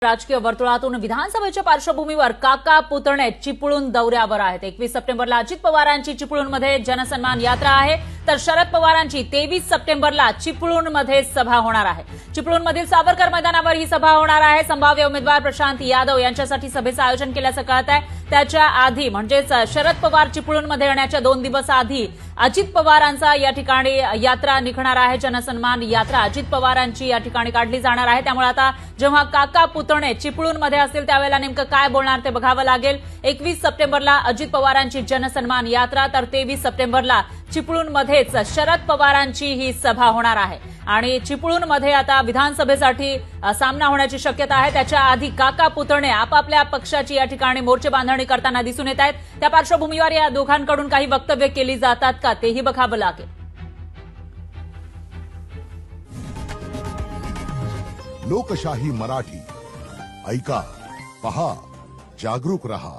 राजकीय वर्तुळातून विधानसभेच्या पार्श्वभूमीवर काका पुतणे चिपळूण दौऱ्यावर आहेत। 21 सप्टेंबरला अजित पवारांची चिपळूणमध्ये जनसन्मान यात्रा आहे, तर शरद पवारांची 23 सप्टेंबरला चिपळूणमध्ये सभा होणार आहे। चिपळूणमधील सावरकर मैदानावर ही सभा होणार आहे। संभाव्य उमेदवार प्रशांत यादव यांच्यासाठी सभेचं आयोजन केल्याचं कळत आहे। त्याच्या आधी म्हणजेच शरद पवार चिपळूणमध्ये येण्याच्या 2 दिवस आधी अजित पवारांचा या ठिकाणी यात्रा निघणार आहे। जनसन्मान यात्रा अजित पवारांची या ठिकाणी काढली जाणार आहे। त्यामुळे आता जेव्हा काका पुतणे चिपळूणमध्ये असतील त्यावेळेला नेमकं काय बोलणार ते बघावं लागेल। 21 सप्टेंबरला अजित पवारांची जनसन्मान यात्रा, तर 23 सप्टेंबरला चिपळूणमध्येच शरद पवारांची ही सभा होणार आहे। आणि चिपळूणमध्ये आता विधानसभेसाठी सामना होण्याची शक्यता आहे। त्याच्या आधी काका पुतणे आपापल्या पक्षाची या ठिकाणी मोर्चे बांधणी करताना दिसून येत आहेत। त्या पार्श्वभूमीवर या दोघांकडून काही वक्तव्य केली जातात का तेही बघावं लागेल। लोकशाही मराठी ऐका, पहा, जागरूक रहा।